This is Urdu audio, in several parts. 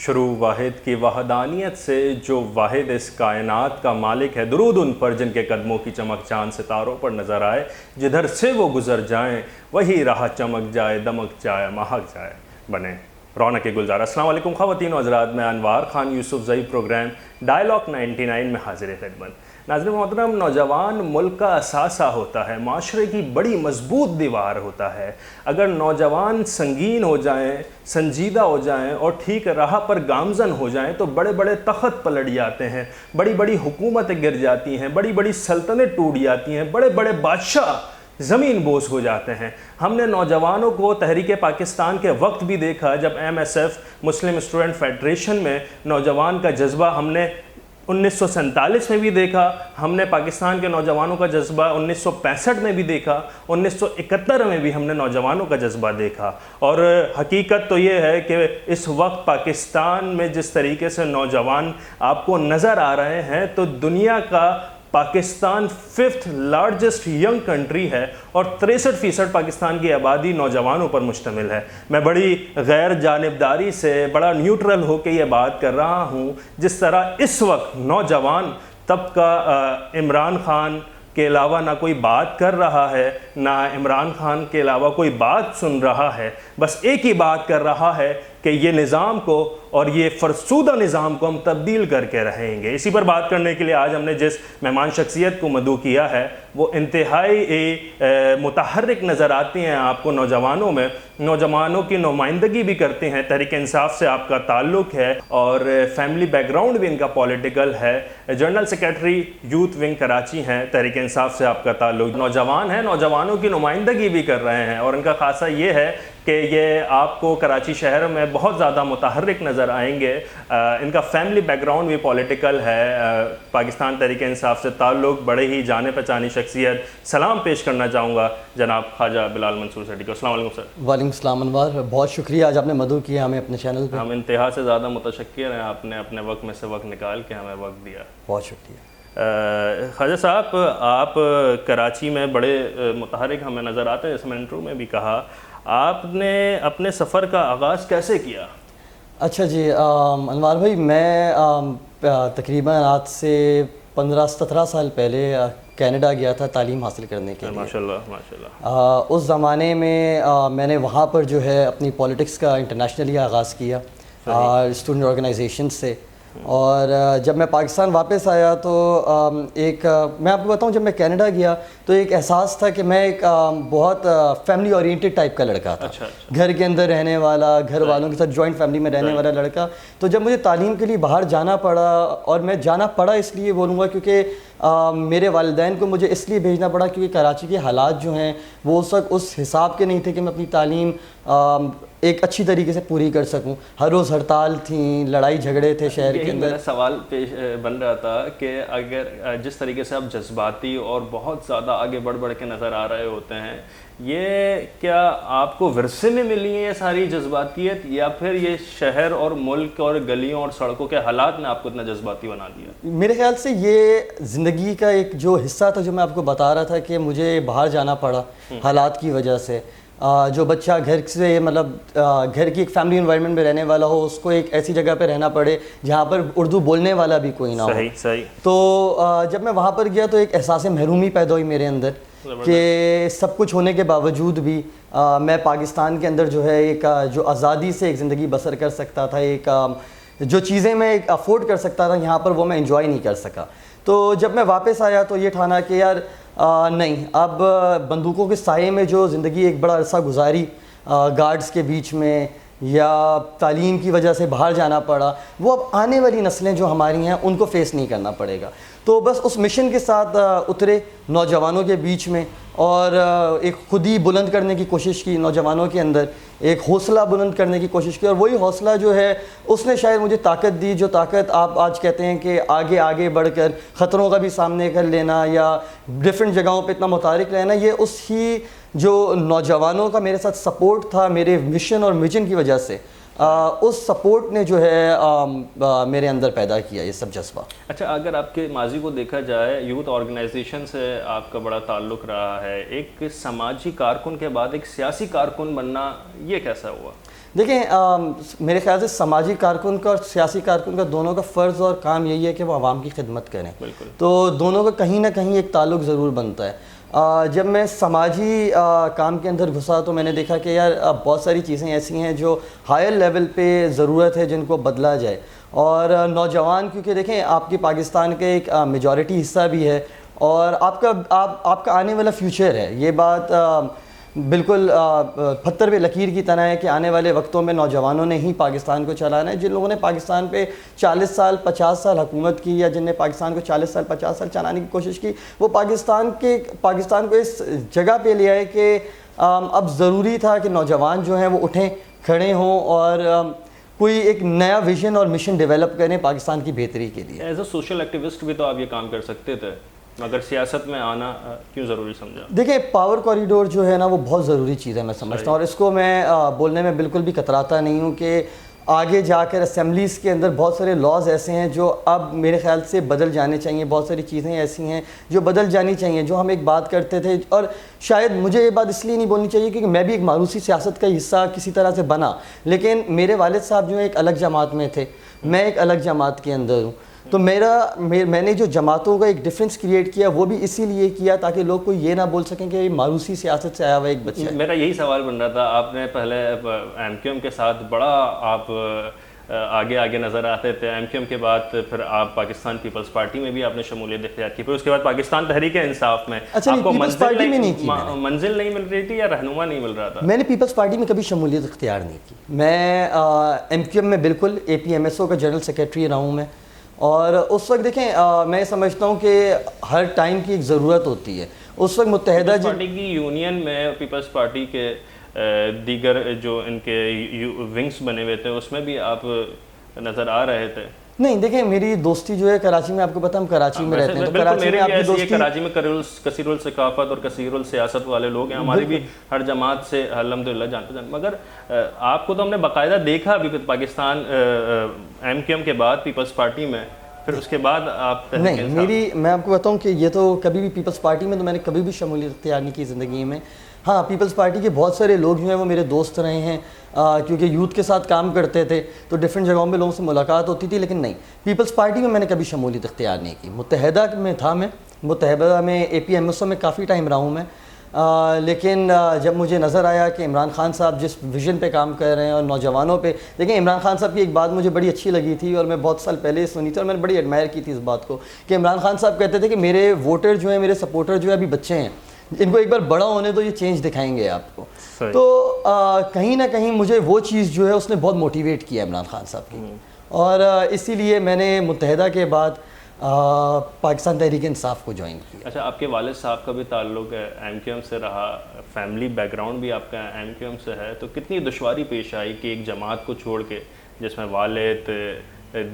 شروع واحد کی وحدانیت سے جو واحد اس کائنات کا مالک ہے، درود ان پر جن کے قدموں کی چمک چاند ستاروں پر نظر آئے، جدھر سے وہ گزر جائیں وہی راہ چمک جائے، دمک جائے، مہک جائے، بنے رونق گلزار۔ السلام علیکم خواتین و حضرات، میں انوار خان یوسف زئی پروگرام ڈائلاگ 99 میں حاضر خدمت۔ ناظرین محترم، نوجوان ملک کا اثاثہ ہوتا ہے، معاشرے کی بڑی مضبوط دیوار ہوتا ہے۔ اگر نوجوان سنگین ہو جائیں، سنجیدہ ہو جائیں اور ٹھیک راہ پر گامزن ہو جائیں تو بڑے بڑے تخت پلٹ جاتے ہیں، بڑی بڑی حکومتیں گر جاتی ہیں، بڑی بڑی سلطنتیں ٹوٹ جاتی ہیں، بڑے بڑے بادشاہ زمین بوس ہو جاتے ہیں۔ ہم نے نوجوانوں کو تحریک پاکستان کے وقت بھی دیکھا جب MSF مسلم اسٹوڈنٹ فیڈریشن میں نوجوان کا جذبہ ہم نے 1947 میں بھی دیکھا، ہم نے پاکستان کے نوجوانوں کا جذبہ 1965 میں بھی دیکھا، 1971 میں بھی ہم نے نوجوانوں کا جذبہ دیکھا۔ اور حقیقت تو یہ ہے کہ اس وقت پاکستان میں جس طریقے سے نوجوان آپ کو نظر آ رہے ہیں تو دنیا کا Pakistan 5th largest young country ہے اور 63% پاکستان کی آبادی نوجوانوں پر مشتمل ہے۔ میں بڑی غیر جانبداری سے، بڑا نیوٹرل ہو کے یہ بات کر رہا ہوں، جس طرح اس وقت نوجوان طبقہ عمران خان کے علاوہ نہ کوئی بات کر رہا ہے، نہ عمران خان کے علاوہ کوئی بات سن رہا ہے، بس ایک ہی بات کر رہا ہے کہ یہ نظام کو اور یہ فرسودہ نظام کو ہم تبدیل کر کے رہیں گے۔ اسی پر بات کرنے کے لیے آج ہم نے جس مہمان شخصیت کو مدعو کیا ہے وہ انتہائی متحرک نظر آتی ہیں آپ کو نوجوانوں میں، نوجوانوں کی نمائندگی بھی کرتے ہیں، تحریک انصاف سے آپ کا تعلق ہے اور فیملی بیک گراؤنڈ بھی ان کا پولیٹیکل ہے، general secretary youth wing Karachi ہیں، تحریک انصاف سے آپ کا تعلق، نوجوان ہیں، نوجوانوں کی نمائندگی بھی کر رہے ہیں اور ان کا خاصہ یہ ہے کہ یہ آپ کو کراچی شہر میں بہت زیادہ متحرک نظر آئیں گے۔ ان کا فیملی بیک گراؤنڈ بھی پولیٹیکل ہے، پاکستان تحریک انصاف سے تعلق، بڑے ہی جانے پہچانی شخصیت۔ سلام پیش کرنا چاہوں گا جناب خواجہ بلال منصور سیٹھی کو۔ السلام علیکم سر۔ وعلیکم السلام انوار، بہت شکریہ آج آپ نے مدعو کیا ہمیں اپنے چینل پہ۔ ہم انتہا سے زیادہ متشکر ہیں، آپ نے اپنے وقت میں سے وقت نکال کے ہمیں وقت دیا، بہت شکریہ۔ خواجہ صاحب، آپ کراچی میں بڑے متحرک ہمیں نظر آتے ہیں، جیسے میں نے انٹرو میں بھی کہا۔ آپ نے اپنے سفر کا آغاز کیسے کیا؟ اچھا جی، انوار بھائی، میں تقریباً آج سے 15-17 سال پہلے کینیڈا گیا تھا تعلیم حاصل کرنے کے لیے۔ ماشاءاللہ ماشاءاللہ۔ اس زمانے میں میں نے وہاں پر جو ہے اپنی پولیٹکس کا انٹرنیشنلی آغاز کیا اسٹوڈنٹ آرگنائزیشن سے، اور جب میں پاکستان واپس آیا تو میں آپ کو بتاؤں، جب میں کینیڈا گیا تو ایک احساس تھا کہ میں ایک بہت فیملی اورینٹڈ ٹائپ کا لڑکا تھا، گھر کے اندر رہنے والا، گھر والوں کے ساتھ جوائنٹ فیملی میں رہنے والا لڑکا۔ تو جب مجھے تعلیم کے لیے باہر جانا پڑا، اور میں جانا پڑا اس لیے بولوں گا کیونکہ میرے والدین کو مجھے اس لیے بھیجنا پڑا کیونکہ کراچی کے حالات جو ہیں وہ اس وقت اس حساب کے نہیں تھے کہ میں اپنی تعلیم ایک اچھی طریقے سے پوری کر سکوں۔ ہر روز ہڑتال تھیں، لڑائی جھگڑے تھے شہر کے اندر۔ میرا سوال پیش بن رہا تھا کہ اگر جس طریقے سے آپ جذباتی اور بہت زیادہ آگے بڑھ کے نظر آ رہے ہوتے ہیں، یہ کیا آپ کو ورثے میں ملی ہے یہ ساری جذباتیت، یا پھر یہ شہر اور ملک اور گلیوں اور سڑکوں کے حالات نے آپ کو اتنا جذباتی بنا دیا؟ میرے خیال سے یہ زندگی کا ایک جو حصہ تھا جو میں آپ کو بتا رہا تھا کہ مجھے باہر جانا پڑا حالات کی وجہ سے۔ جو بچہ گھر سے مطلب گھر کی ایک فیملی انوائرمنٹ میں رہنے والا ہو، اس کو ایک ایسی جگہ پہ رہنا پڑے جہاں پر اردو بولنے والا بھی کوئی نہ ہو۔ صحیح۔ تو جب میں وہاں پر گیا تو ایک احساس محرومی پیدا ہوئی میرے اندر کہ سب کچھ ہونے کے باوجود بھی میں پاکستان کے اندر جو ہے ایک جو آزادی سے ایک زندگی بسر کر سکتا تھا، ایک جو چیزیں میں ایک افورڈ کر سکتا تھا یہاں پر وہ میں انجوائے نہیں کر سکا۔ تو جب میں واپس آیا تو یہ ٹھانا کہ یار نہیں، اب بندوقوں کے سائے میں جو زندگی ایک بڑا عرصہ گزاری گارڈز کے بیچ میں، یا تعلیم کی وجہ سے باہر جانا پڑا، وہ اب آنے والی نسلیں جو ہماری ہیں ان کو فیس نہیں کرنا پڑے گا۔ تو بس اس مشن کے ساتھ اترے نوجوانوں کے بیچ میں، اور ایک خود ہی بلند کرنے کی کوشش کی نوجوانوں کے اندر، ایک حوصلہ بلند کرنے کی کوشش کی، اور وہی حوصلہ جو ہے اس نے شاید مجھے طاقت دی، جو طاقت آپ آج کہتے ہیں کہ آگے بڑھ کر خطروں کا بھی سامنے کر لینا یا ڈیفرنٹ جگہوں پہ اتنا متحرک رہنا، یہ اس ہی جو نوجوانوں کا میرے ساتھ سپورٹ تھا میرے مشن اور ویژن کی وجہ سے اس سپورٹ نے جو ہے میرے اندر پیدا کیا یہ سب جذبہ. اچھا، اگر آپ کے ماضی کو دیکھا جائے، یوتھ آرگنائزیشن سے آپ کا بڑا تعلق رہا ہے، ایک سماجی کارکن کے بعد ایک سیاسی کارکن بننا یہ کیسا ہوا؟ دیکھیں میرے خیال سے سماجی کارکن کا اور سیاسی کارکن کا دونوں کا فرض اور کام یہی ہے کہ وہ عوام کی خدمت کریں. بالکل. تو دونوں کا کہیں نہ کہیں ایک تعلق ضرور بنتا ہے. جب میں سماجی کام کے اندر گھسا تو میں نے دیکھا کہ یار بہت ساری چیزیں ایسی ہیں جو ہائر لیول پہ ضرورت ہے جن کو بدلا جائے. اور نوجوان کیونکہ دیکھیں آپ کی پاکستان کا ایک میجورٹی حصہ بھی ہے اور آپ کا آنے والا فیوچر ہے. یہ بات بالکل پتھر پہ لکیر کی طرح ہے کہ آنے والے وقتوں میں نوجوانوں نے ہی پاکستان کو چلانا ہے. جن لوگوں نے پاکستان پہ 40 سال 50 سال حکومت کی یا جن نے پاکستان کو 40 سال 50 سال چلانے کی کوشش کی، وہ پاکستان کو اس جگہ پہ لے آئے کہ اب ضروری تھا کہ نوجوان جو ہیں وہ اٹھیں کھڑے ہوں اور کوئی ایک نیا ویژن اور مشن ڈیولپ کریں پاکستان کی بہتری کے لیے. ایز اے سوشل ایکٹیوسٹ بھی تو آپ یہ کام کر سکتے تھے، مگر سیاست میں آنا کیوں ضروری سمجھا؟ دیکھیں پاور کوریڈور جو ہے نا وہ بہت ضروری چیز ہے میں سمجھتا ہوں، اور اس کو میں بولنے میں بالکل بھی کتراتا نہیں ہوں کہ آگے جا کر اسمبلیز کے اندر بہت سارے لاز ایسے ہیں جو اب میرے خیال سے بدل جانے چاہیے. بہت ساری چیزیں ایسی ہیں جو بدل جانی چاہیے. جو ہم ایک بات کرتے تھے، اور شاید مجھے یہ بات اس لیے نہیں بولنی چاہیے کیونکہ میں بھی ایک معروسی سیاست کا حصہ کسی طرح سے بنا، لیکن میرے والد صاحب جو ہیں ایک الگ جماعت میں تھے، میں ایک الگ جماعت کے اندر ہوں. تو میں نے جو جماعتوں کا ایک ڈفرینس کریٹ کیا وہ بھی اسی لیے کیا تاکہ لوگ کوئی یہ نہ بول سکیں کہ یہ ماروسی سیاست سے آیا ہوا ایک بچہ ہے. میرا یہی سوال بن رہا تھا. آپ نے پہلے ایم کیو ایم کے ساتھ بڑا آپ آگے نظر آتے تھے. ایم کیو ایم کے بعد پھر آپ پاکستان پیپلز پارٹی میں بھی آپ نے شمولیت اختیار کی، پھر اس کے بعد پاکستان تحریک انصاف میں. آپ کو منزل نہیں مل رہی تھی یا رہنما نہیں مل رہا تھا؟ میں نے پیپلز پارٹی میں کبھی شمولیت اختیار نہیں کی. میں ایم کیو ایم میں بالکل اے پی ایم ایس او کا جنرل سیکریٹری رہا ہوں میں. اور اس وقت دیکھیں میں سمجھتا ہوں کہ ہر ٹائم کی ایک ضرورت ہوتی ہے. اس وقت متحدہ پارٹی کی یونین میں پیپلز پارٹی کے دیگر جو ان کے ونگز بنے ہوئے تھے اس میں بھی آپ نظر آ رہے تھے؟ نہیں دیکھیں میری دوستی جو ہے کراچی میں، آپ کو پتہ ہم کراچی میں رہتے ہیں تو کراچی میں آپ کی دوستی، کراچی میں کثیر الثقافت اور کثیر السیاست والے لوگ ہیں. ہماری بھی ہر جماعت سے الحمدللہ جانتے، مگر آپ کو تو ہم نے باقاعدہ دیکھا ابھی پاکستان ایم کیو ایم کے بعد پیپلز پارٹی میں، پھر اس کے بعد آپ نہیں. میں آپ کو بتاؤں کہ یہ تو کبھی بھی پیپلز پارٹی میں تو میں نے کبھی بھی شمولیت اختیار نہیں کی زندگی میں. ہاں پیپلز پارٹی کے بہت سارے لوگ جو ہیں وہ میرے دوست رہے ہیں کیونکہ یوتھ کے ساتھ کام کرتے تھے تو ڈفرینٹ جگہوں میں لوگوں سے ملاقات ہوتی تھی، لیکن نہیں پیپلز پارٹی میں نے کبھی شمولیت اختیار نہیں کی. متحدہ میں تھا، میں متحدہ میں اے پی ایم ایس او میں کافی ٹائم رہا ہوں میں. لیکن جب مجھے نظر آیا کہ عمران خان صاحب جس ویژن پہ کام کر رہے ہیں اور نوجوانوں پہ، دیکھیں عمران خان صاحب کی ایک بات مجھے بڑی اچھی لگی تھی اور میں بہت سال پہلے سنی تھی اور میں نے بڑی ایڈمائر کی تھی اس بات کو کہ عمران خان صاحب کہتے تھے کہ میرے ووٹر جو ہیں، میرے سپورٹر جو ہے ابھی بچے ہیں، ان کو ایک بار بڑا ہونے تو یہ چینج دکھائیں گے آپ کو. تو کہیں نہ کہیں مجھے وہ چیز جو ہے اس نے بہت موٹیویٹ کیا عمران خان صاحب کی، اور اسی لیے میں نے متحدہ کے بعد پاکستان تحریک انصاف کو جوائن کیا. اچھا، آپ کے والد صاحب کا بھی تعلق ایم کیو ایم سے رہا، فیملی بیک گراؤنڈ بھی آپ کا ایم کیو ایم سے ہے، تو کتنی دشواری پیش آئی کہ ایک جماعت کو چھوڑ کے جس میں والد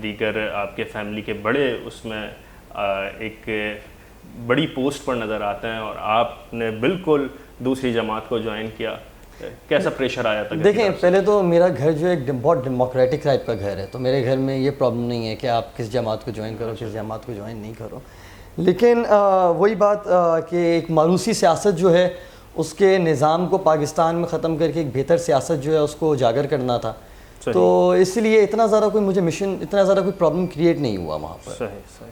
دیگر آپ کے فیملی کے بڑے اس میں ایک بڑی پوسٹ پر نظر آتے ہیں اور آپ نے بالکل دوسری جماعت کو جوائن کیا، کیسا پریشر آیا تھا؟ دیکھیں پہلے تو میرا گھر جو ایک بہت ڈیموکریٹک ٹائپ کا گھر ہے، تو میرے گھر میں یہ پرابلم نہیں ہے کہ آپ کس جماعت کو جوائن کرو کس جماعت کو جوائن نہیں کرو. لیکن وہی بات کہ ایک ماروسی سیاست جو ہے اس کے نظام کو پاکستان میں ختم کر کے ایک بہتر سیاست جو ہے اس کو اجاگر کرنا تھا. تو اس لیے اتنا زیادہ کوئی مجھے مشن، اتنا زیادہ کوئی پرابلم کریٹ نہیں ہوا وہاں پر. صحیح.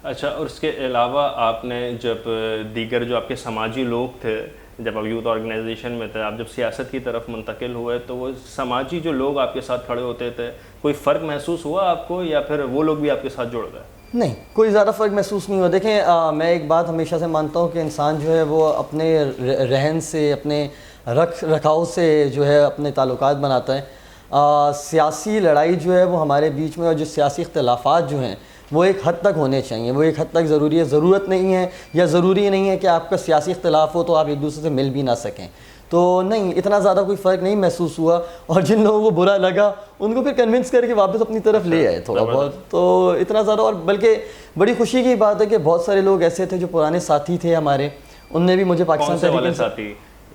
اچھا، اور اس کے علاوہ آپ نے جب دیگر جو آپ کے سماجی لوگ تھے، جب آپ یوتھ آرگنائزیشن میں تھے، آپ جب سیاست کی طرف منتقل ہوئے تو وہ سماجی جو لوگ آپ کے ساتھ کھڑے ہوتے تھے، کوئی فرق محسوس ہوا آپ کو یا پھر وہ لوگ بھی آپ کے ساتھ جڑ گئے؟ نہیں، کوئی زیادہ فرق محسوس نہیں ہوا. دیکھیں میں ایک بات ہمیشہ سے مانتا ہوں کہ انسان جو ہے وہ اپنے رہن سے، اپنے رکھ رکھاؤ سے جو ہے اپنے تعلقات بناتا ہے. سیاسی لڑائی جو ہے وہ ہمارے بیچ میں اور جو سیاسی اختلافات جو ہیں وہ ایک حد تک ہونے چاہیے، وہ ایک حد تک ضروری ہے. ضرورت نہیں ہے یا ضروری نہیں ہے کہ آپ کا سیاسی اختلاف ہو تو آپ ایک دوسرے سے مل بھی نہ سکیں. تو نہیں، اتنا زیادہ کوئی فرق نہیں محسوس ہوا، اور جن لوگوں کو برا لگا ان کو پھر کنونس کر کے واپس اپنی طرف لے آئے تھوڑا بہت. تو اتنا زیادہ، اور بلکہ بڑی خوشی کی بات ہے کہ بہت سارے لوگ ایسے تھے جو پرانے ساتھی تھے ہمارے، ان نے بھی مجھے پاکستان ساتھی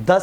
10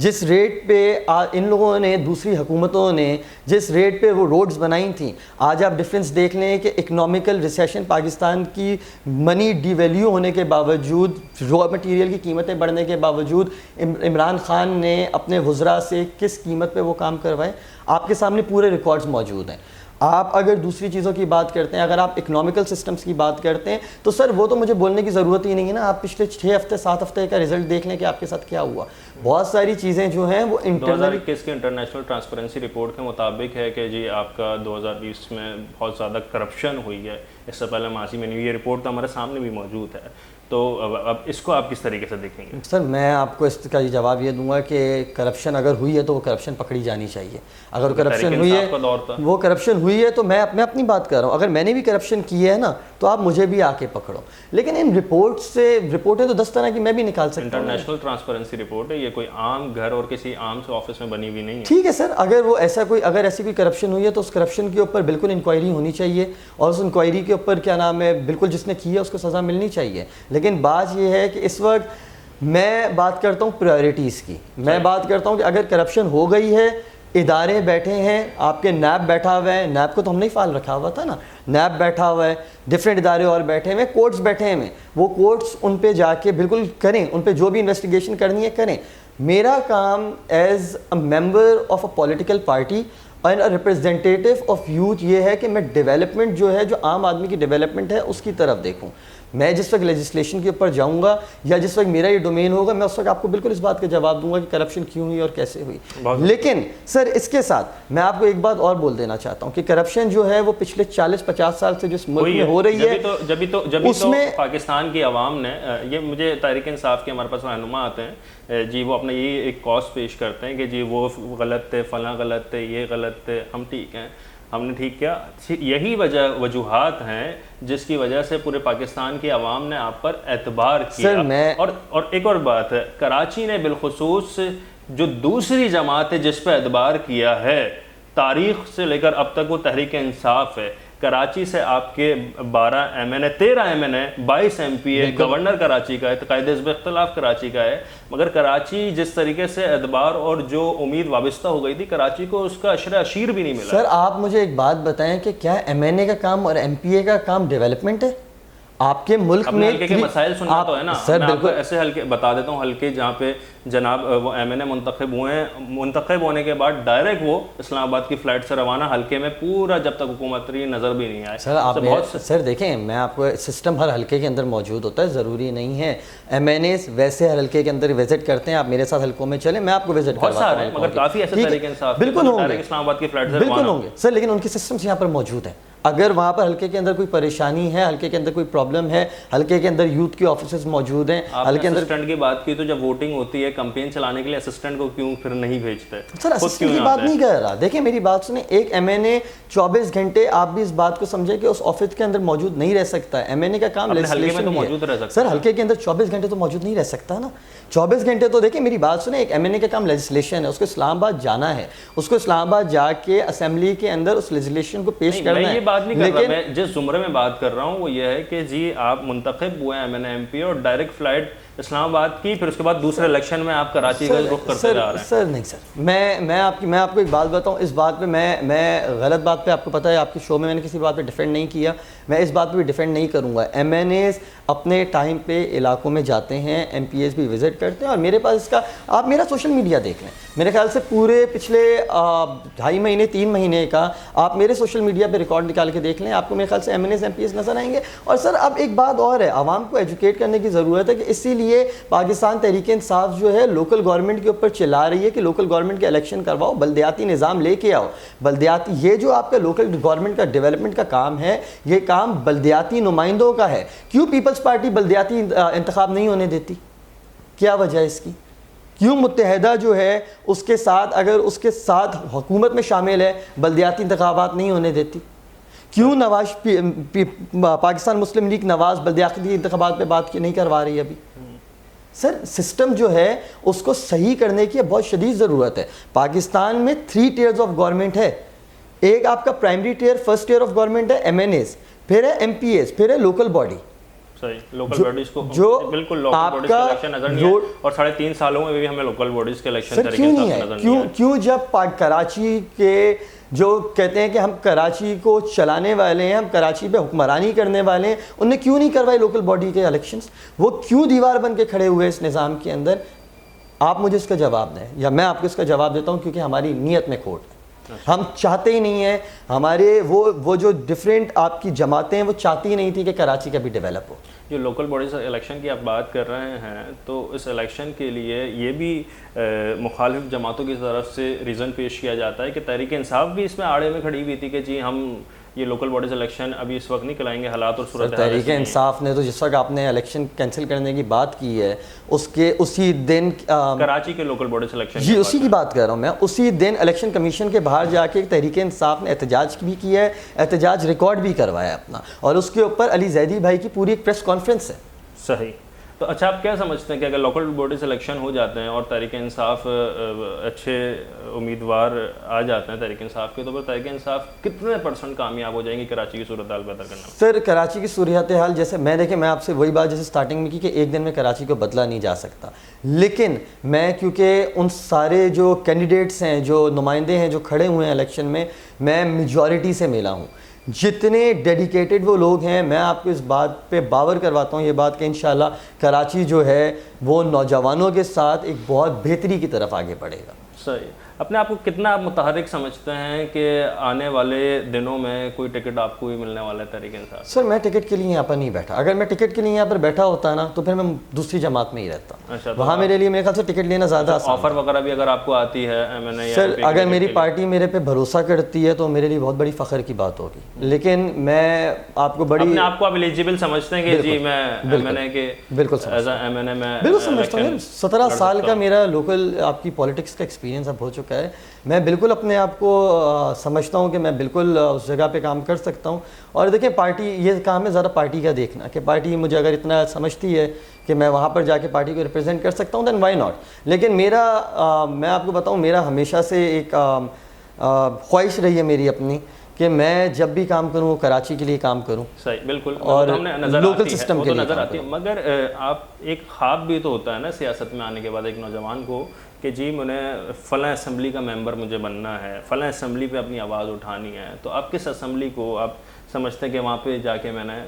جس ریٹ پہ ان لوگوں نے, دوسری حکومتوں نے جس ریٹ پہ وہ روڈز بنائی تھیں, آج آپ ڈفرینس دیکھ لیں کہ اکنامیکل ریسیشن پاکستان کی, منی ڈی ویلیو ہونے کے باوجود, را مٹیریل کی قیمتیں بڑھنے کے باوجود عمران خان نے اپنے وزراء سے کس قیمت پہ وہ کام کروائے. آپ کے سامنے پورے ریکارڈز موجود ہیں. آپ اگر دوسری چیزوں کی بات کرتے ہیں, اگر آپ اکنامیکل سسٹمز کی بات کرتے ہیں, تو سر وہ تو مجھے بولنے کی ضرورت ہی نہیں ہے نا. آپ پچھلے 6 ہفتے 7 ہفتے کا رزلٹ دیکھ لیں کہ آپ کے ساتھ کیا ہوا. بہت ساری چیزیں جو ہیں وہ 2021 کی انٹرنیشنل ٹرانسپیرنسی رپورٹ کے مطابق ہے کہ جی آپ کا 2020 میں بہت زیادہ کرپشن ہوئی ہے. اس سے پہلے ماضی میں نہیں, یہ رپورٹ تو ہمارے سامنے بھی موجود ہے. تو اب اس کو آپ کس طریقے سے دیکھیں گے؟ سر میں آپ کو اس کا جواب یہ دوں گا کہ کرپشن اگر ہوئی ہے تو وہ کرپشن پکڑی جانی چاہیے. اگر کرپشن ہوئی ہے, وہ کرپشن ہوئی ہے تو میں اپنی بات کر رہا ہوں. اگر میں نے بھی کرپشن کی ہے نا تو آپ مجھے بھی آ کے پکڑو. لیکن ان رپورٹ سے, رپورٹیں تو 10 طرح کی میں بھی نکال سکتا ہوں. انٹرنیشنل ٹرانسپیرنسی رپورٹ ہے, یہ کوئی عام گھر اور کسی عام سے آفس میں بنی ہوئی نہیں ہے. ٹھیک ہے سر, اگر وہ اگر ایسی کوئی کرپشن ہوئی ہے تو اس کرپشن کے اوپر بالکل انکوائری ہونی چاہیے, اور اس انکوائری کے اوپر کیا نام ہے, بالکل جس نے کی ہے اس کو سزا ملنی چاہیے. لیکن بات یہ ہے کہ اس وقت میں بات کرتا ہوں پرائیورٹیز کی. میں بات کرتا ہوں کہ اگر کرپشن ہو گئی ہے, ادارے بیٹھے ہیں, آپ کے نیب بیٹھا ہوا ہے, نیب کو تو ہم نے فعال رکھا ہوا تھا نا, نیب بیٹھا ہوا ہے, ڈفرینٹ ادارے اور بیٹھے ہوئے, کورٹس بیٹھے ہوئے, وہ کورٹس ان پہ جا کے بالکل کریں, ان پہ جو بھی انویسٹیگیشن کرنی ہے کریں. میرا کام as a member of a political party and representative of youth یہ ہے کہ میں ڈیولپمنٹ جو ہے, جو عام آدمی کی ڈیولپمنٹ ہے, اس کی طرف دیکھوں. میں جس وقت لیجسلیشن کے اوپر جاؤں گا یا جس وقت میرا یہ ڈومین ہوگا, میں اس وقت آپ کو بالکل اس بات کا جواب دوں گا کہ کرپشن کیوں ہوئی اور کیسے ہوئی. لیکن سر اس کے ساتھ میں آپ کو ایک بات اور بول دینا چاہتا ہوں کہ کرپشن جو ہے وہ پچھلے 40-50 سال سے جس ملک میں ہو رہی ہے, جبھی تو پاکستان کی عوام نے, یہ مجھے تحریک انصاف کے ہمارے پاس رہنما آتے ہیں جی, وہ اپنا یہ ایک کاز پیش کرتے ہیں کہ جی وہ غلط تھے, فلاں غلط تھے, یہ غلط تھے, ہم ٹھیک ہیں, ہم نے ٹھیک کیا. یہی وجوہات ہیں جس کی وجہ سے پورے پاکستان کی عوام نے آپ پر اعتبار کیا. اور ایک اور بات ہے, کراچی نے بالخصوص جو دوسری جماعت ہے جس پہ اعتبار کیا ہے, تاریخ سے لے کر اب تک وہ تحریک انصاف ہے. کراچی سے آپ کے 12 MNA 13 MNA 22 MP ہے, گورنر کراچی کا ہے, قائد حزب اختلاف کراچی کا ہے. مگر کراچی جس طریقے سے اعتبار اور جو امید وابستہ ہو گئی تھی, کراچی کو اس کا عشر عشیر بھی نہیں ملا. سر آپ مجھے ایک بات بتائیں کہ کیا MNA کا کام اور MPA کا کام ڈیولپمنٹ ہے آپ کے ملک میں؟ حلقے کے مسائل سننا تو ہے نا. سر میں آپ کو بالکل ایسے حلقے بتا دیتا ہوں, حلقے جہاں پہ جناب وہ MNA منتخب ہوئے ہیں, منتخب ہونے کے بعد ڈائریکٹ وہ اسلام آباد کی فلائٹ سے روانہ, حلقے میں پورا جب تک حکومت رہی نظر بھی نہیں آئے. سر آپ سر دیکھیں, میں آپ کو سسٹم ہر حلقے کے اندر موجود ہوتا ہے, ضروری نہیں ہے MNAs ویسے ہر حلقے کے اندر وزٹ کرتے ہیں. آپ میرے ساتھ حلقوں میں چلیں, میں آپ کو وزٹ کرواتا ہوں. مگر کافی ایسے طریقے انصاف بالکل ہوں گے, اسلام آباد کی فلائٹ سے بالکل ہوں گے سر, لیکن ان کے سسٹمز یہاں پر موجود ہیں. اگر وہاں پر حلقے کے اندر کوئی پریشانی ہے, حلقے کے اندر کوئی پرابلم ہے, حلقے کے اندر یوتھ کے آفیسز موجود ہیں, حلقے اندر اسسٹنٹ کی بات کی, تو جب ووٹنگ ہوتی ہے کمپین چلانے کے لیے اسسٹنٹ کو کیوں پھر نہیں بھیجتے؟ سر اسسٹنٹ کی بات نہیں کر رہا, دیکھیں میری بات سنیں. ایک MNA 24 گھنٹے, آپ بھی اس بات کو سمجھیں کہ اس آفس کے اندر موجود نہیں رہ سکتا ہے. MNA کا کام لیجسلیشن ہے. سر حلقے کے اندر 24 گھنٹے تو موجود نہیں رہ سکتا نا. 24 گھنٹے تو دیکھیں میری بات سنیں, ایک MNA کا کام لیجسلیشن ہے, اس کو اسلام آباد جانا ہے, اس کو اسلام آباد جا کے اسمبلی کے اندر اس لیجسلیشن کو پیش کرنا ہے. میں یہ بات نہیں کر رہا, میں جس زمرے میں بات کر رہا ہوں وہ یہ ہے کہ جی آپ منتخب ہوئے MNA MP اور ڈائریکٹ فلائٹ اسلام آباد کی, پھر اس کے بعد دوسرے الیکشن میں آپ کراچی کا رخ کرتے جا رہے ہیں. سر نہیں سر, میں آپ کو ایک بات بتاؤں, اس بات پہ میں غلط بات پہ, آپ کو پتہ ہے آپ کے شو میں نے کسی بات پہ ڈیفینڈ نہیں کیا, میں اس بات پہ بھی ڈیفینڈ نہیں کروں گا. MNAs اپنے ٹائم پہ علاقوں میں جاتے ہیں, MPAs بھی وزٹ کرتے ہیں, اور میرے پاس اس کا, آپ میرا سوشل میڈیا دیکھ لیں, میرے خیال سے پورے پچھلے 2.5 مہینے 3 مہینے کا آپ میرے سوشل میڈیا پہ ریکارڈ نکال کے دیکھ لیں, آپ کو میرے خیال سے MNAs MPAs نظر آئیں گے. اور سر اب ایک بات اور ہے, عوام کو ایجوکیٹ کرنے کی ضرورت ہے, کہ اسی لیے پاکستان تحریک انصاف جو ہے لوکل گورنمنٹ کے اوپر چلا رہی ہے کہ لوکل گورنمنٹ کے الیکشن کرواؤ, بلدیاتی نظام لے کے آؤ. بلدیاتی, یہ جو آپ کا لوکل گورنمنٹ کا ڈیولپمنٹ کا کام ہے, یہ کام بلدیاتی نمائندوں کا ہے. کیوں پیپلز پارٹی بلدیاتی انتخاب نہیں ہونے دیتی؟ کیا وجہ ہے اس کی؟ کیوں متحدہ جو ہے اس کے ساتھ, اگر اس کے ساتھ حکومت میں شامل ہے, بلدیاتی انتخابات نہیں ہونے دیتی؟ کیوں پاکستان مسلم لیگ نواز بلدیاتی انتخابات پہ بات نہیں کروا رہی ابھی؟ سر سسٹم جو ہے اس کو صحیح کرنے کی بہت شدید ضرورت ہے. پاکستان میں 3 ٹیئرز آف گورنمنٹ ہے. ایک آپ کا primary tier, first tier of government ہے MNAs, پھر ہے MPAs, پھر ہے لوکل باڈی. صحیح لوکل باڈیز کو جو بالکل لوکل باڈیز کا الیکشن نظر نہیں ہے اور 3.5 سالوں میں بھی ہمیں لوکل باڈیز کے الیکشن طریقے سے نظر نہیں ہے. کیوں جب کراچی کے جو کہتے ہیں کہ ہم کراچی کو چلانے والے ہیں, ہم کراچی پہ حکمرانی کرنے والے ہیں, انہوں نے کیوں نہیں کروائے لوکل باڈی کے الیکشنز؟ وہ کیوں دیوار بن کے کھڑے ہوئے اس نظام کے اندر؟ آپ مجھے اس کا جواب دیں یا میں آپ کو اس کا جواب دیتا ہوں, کیونکہ ہماری نیت میں کھوٹ ہے. ہم چاہتے ہی نہیں ہیں, ہمارے وہ جو ڈفرینٹ آپ کی جماعتیں ہیں وہ چاہتی ہی نہیں تھی کہ کراچی کا بھی ڈیولپ ہو. جو لوکل باڈیز الیکشن کی آپ بات کر رہے ہیں تو اس الیکشن کے لیے یہ بھی مخالف جماعتوں کی طرف سے ریزن پیش کیا جاتا ہے کہ تحریک انصاف بھی اس میں آڑے میں کھڑی ہوئی تھی کہ جی ہم یہ لوکل باڈیز الیکشن ابھی اس وقت نہیں کرائیں گے, حالات اور صورت. تحریک انصاف نے تو جس وقت آپ نے الیکشن کینسل کرنے کی بات کی ہے اس کے اسی دن کراچی کے لوکل باڈیز الیکشن جی اسی کی بات کر رہا ہوں میں, اسی دن الیکشن کمیشن کے باہر جا کے تحریک انصاف نے احتجاج بھی کیا ہے, احتجاج ریکارڈ بھی کروایا اپنا, اور اس کے اوپر علی زیدی بھائی کی پوری ایک پریس کانفرنس ہے. صحیح. تو اچھا آپ کیا سمجھتے ہیں کہ اگر لوکل باڈیز الیکشن ہو جاتے ہیں اور تحریک انصاف اچھے امیدوار آ جاتے ہیں تحریک انصاف کے, تو پھر تحریک انصاف کتنے % کامیاب ہو جائیں گی کراچی کی صورتحال بہتر کرنے میں؟ سر کراچی کی صورتحال جیسے میں آپ سے وہی بات جیسے سٹارٹنگ میں کی کہ ایک دن میں کراچی کو بدلا نہیں جا سکتا, لیکن میں کیونکہ ان سارے جو کینڈیڈیٹس ہیں, جو نمائندے ہیں جو کھڑے ہوئے ہیں الیکشن میں میجورٹی سے ملا ہوں. جتنے ڈیڈیکیٹڈ وہ لوگ ہیں, میں آپ کو اس بات پہ باور کرواتا ہوں یہ بات کہ انشاءاللہ کراچی جو ہے وہ نوجوانوں کے ساتھ ایک بہت بہتری کی طرف آگے بڑھے گا. صحیح. اپنے آپ کو کتنا آپ متحرک سمجھتے ہیں کہ آنے والے دنوں میں کوئی ٹکٹ آپ کو بھی ملنے والا ہے تحریک انصاف؟ سر میں ٹکٹ کے لیے یہاں پر نہیں بیٹھا. اگر میں ٹکٹ کے لیے یہاں پر بیٹھا ہوتا نا تو پھر میں دوسری جماعت میں ہی رہتا. وہاں میرے لیے میرے خیال سے ٹکٹ لینا زیادہ آسان. آفر وغیرہ بھی اگر آپ کو آتی ہے سر اگر میری پارٹی میرے پہ بھروسہ کرتی ہے تو میرے لیے بہت بڑی فخر کی بات ہوگی, لیکن میں آپ کو بڑی اپنے آپ کو آپ ایلیجیبل سمجھتے ہیں کہ جی میں ایم این اے کے بالکل سمجھتا ہوں. 17 سال کا میرا لوکل آپ کی پالیٹکس کا ایکسپیرینس اب ہو چکا ہے. میں بالکل اپنے آپ کو سمجھتا ہوں کہ میں بالکل اس جگہ پہ کام کر سکتا ہوں. اور دیکھیں پارٹی یہ کام ہے زیادہ پارٹی کا دیکھنا کہ پارٹی مجھے اگر اتنا سمجھتی ہے کہ میں وہاں پر جا کے پارٹی کو ریپرزینٹ کر سکتا ہوں دین وائی ناٹ. لیکن میں آپ کو بتاؤں میرا ہمیشہ سے ایک خواہش رہی ہے میری اپنی کہ میں جب بھی کام کروں وہ کراچی کے لیے کام کروں. صحیح بالکل. اور لوکل سسٹم کے لیے نظر آتی ہے. مگر آپ ایک خواب بھی تو ہوتا ہے نا سیاست میں آنے کے بعد ایک نوجوان کو کہ جی انہیں فلاں اسمبلی کا ممبر مجھے بننا ہے, فلاں اسمبلی پہ اپنی آواز اٹھانی ہے. تو آپ کس اسمبلی کو آپ سمجھتے ہیں کہ وہاں پہ جا کے میں نے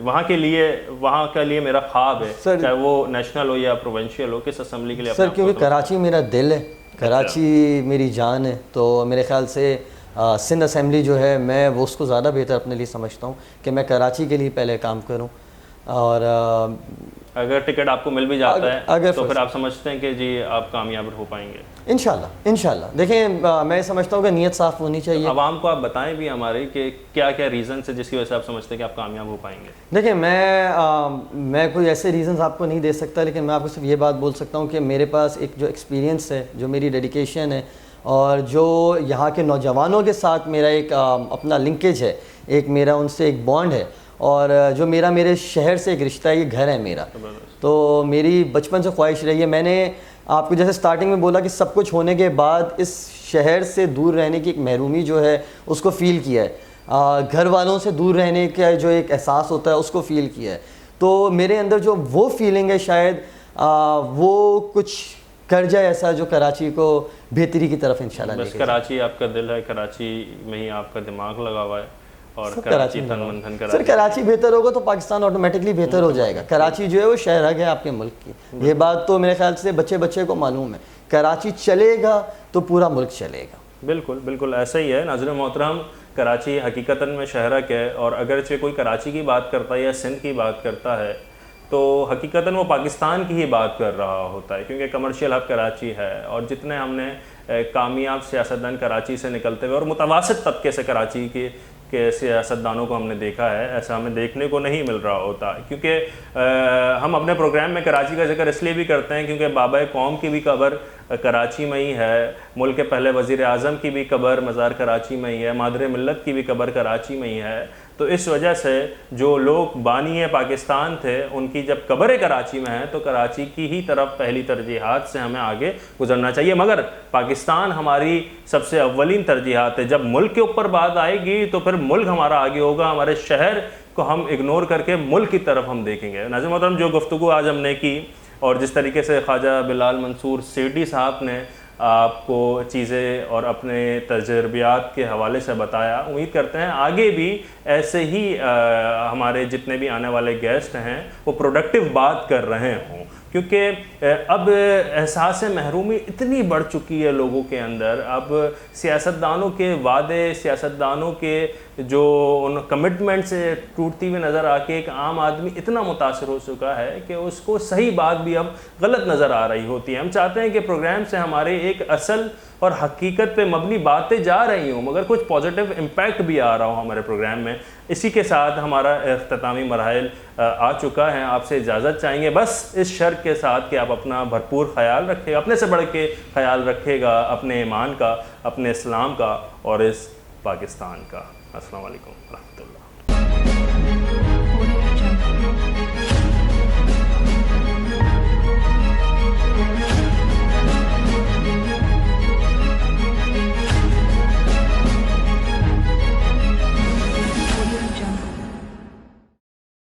وہاں کے لیے میرا خواب ہے, چاہے وہ نیشنل ہو یا پروونشل ہو, کس اسمبلی کے لیے؟ سر کیونکہ کراچی میرا دل ہے, کراچی میری جان ہے, تو میرے خیال سے سندھ اسمبلی جو ہے میں وہ اس کو زیادہ بہتر اپنے لیے سمجھتا ہوں کہ میں کراچی کے لیے پہلے کام کروں. اور اگر ٹکٹ آپ کو مل بھی جاتا ہے تو پھر آپ سمجھتے ہیں کہ جی آپ کامیاب ہو پائیں گے؟ انشاءاللہ. دیکھیں میں سمجھتا ہوں کہ نیت صاف ہونی چاہیے. عوام کو آپ بتائیں بھی ہمارے کہ کیا کیا ریزنس ہے جس کی وجہ سے آپ سمجھتے ہیں کہ آپ کامیاب ہو پائیں گے؟ دیکھیں میں کوئی ایسے ریزنز آپ کو نہیں دے سکتا, لیکن میں آپ کو صرف یہ بات بول سکتا ہوں کہ میرے پاس ایک جو ایکسپیرینس ہے, جو میری ڈیڈیکیشن ہے, اور جو یہاں کے نوجوانوں کے ساتھ میرا ایک اپنا لنکیج ہے, ایک میرا ان سے ایک بانڈ ہے, اور جو میرے شہر سے ایک رشتہ ہے, یہ گھر ہے میرا. تو میری بچپن سے خواہش رہی ہے. میں نے آپ کو جیسے سٹارٹنگ میں بولا کہ سب کچھ ہونے کے بعد اس شہر سے دور رہنے کی ایک محرومی جو ہے اس کو فیل کیا ہے, گھر والوں سے دور رہنے کا جو ایک احساس ہوتا ہے اس کو فیل کیا ہے. تو میرے اندر جو وہ فیلنگ ہے شاید وہ کچھ کر جائے ایسا جو کراچی کو بہتری کی طرف انشاءاللہ لے کے جائے. کراچی آپ کا دل ہے, کراچی میں ہی آپ کا دماغ لگا ہوا ہے, اور کراچی تن من دھن سر کراچی بہتر ہوگا تو پاکستان آٹومیٹکلی بہتر ہو جائے گا. کراچی جو ہے وہ شہر ہے آپ کے ملک کی, یہ بات تو میرے خیال سے بچے کو معلوم ہے. کراچی چلے گا تو پورا ملک چلے گا. بالکل ایسا ہی ہے. ناظرین محترم, کراچی حقیقتاً میں شہرک ہے, اور اگرچہ کوئی کراچی کی بات کرتا ہے یا سندھ کی بات کرتا ہے تو حقیقتاً وہ پاکستان کی ہی بات کر رہا ہوتا ہے, کیونکہ کمرشل ہب کراچی ہے. اور جتنے ہم نے کامیاب سیاستدان کراچی سے نکلتے ہوئے اور متوسط طبقے سے کراچی کے سیاستدانوں کو ہم نے دیکھا ہے, ایسا ہمیں دیکھنے کو نہیں مل رہا ہوتا. کیونکہ ہم اپنے پروگرام میں کراچی کا ذکر اس لیے بھی کرتے ہیں کیونکہ بابا قوم کی بھی قبر کراچی میں ہی ہے, ملک کے پہلے وزیر اعظم کی بھی قبر مزار کراچی میں ہی ہے, مادر ملت کی بھی قبر کراچی میں ہی ہے. تو اس وجہ سے جو لوگ بانی پاکستان تھے ان کی جب قبریں کراچی میں ہیں تو کراچی کی ہی طرف پہلی ترجیحات سے ہمیں آگے گزرنا چاہیے. مگر پاکستان ہماری سب سے اولین ترجیحات ہے. جب ملک کے اوپر بات آئے گی تو پھر ملک ہمارا آگے ہوگا, ہمارے شہر کو ہم اگنور کر کے ملک کی طرف ہم دیکھیں گے. ناظرین محترم, جو گفتگو آج ہم نے کی اور جس طریقے سے خواجہ بلال منصور سیٹھی صاحب نے آپ کو چیزیں اور اپنے تجربات کے حوالے سے بتایا, امید کرتے ہیں آگے بھی ایسے ہی ہمارے جتنے بھی آنے والے گیسٹ ہیں وہ پروڈکٹیو بات کر رہے ہوں, کیونکہ اب احساس محرومی اتنی بڑھ چکی ہے لوگوں کے اندر. اب سیاستدانوں کے وعدے, سیاستدانوں کے جو ان کمٹمنٹ سے ٹوٹتی ہوئی نظر آ کے ایک عام آدمی اتنا متاثر ہو چکا ہے کہ اس کو صحیح بات بھی اب غلط نظر آ رہی ہوتی ہے. ہم چاہتے ہیں کہ پروگرام سے ہمارے ایک اصل اور حقیقت پہ مبنی باتیں جا رہی ہوں, مگر کچھ پازیٹیو امپیکٹ بھی آ رہا ہو ہمارے پروگرام میں. اسی کے ساتھ ہمارا اختتامی مراحل آ چکا ہے. آپ سے اجازت چاہیں گے بس اس شرط کے ساتھ کہ آپ اپنا بھرپور خیال رکھیں, اپنے سے بڑھ کے خیال رکھے گا اپنے ایمان کا, اپنے اسلام کا اور اس پاکستان کا. السلام علیکم ورحمۃ اللہ.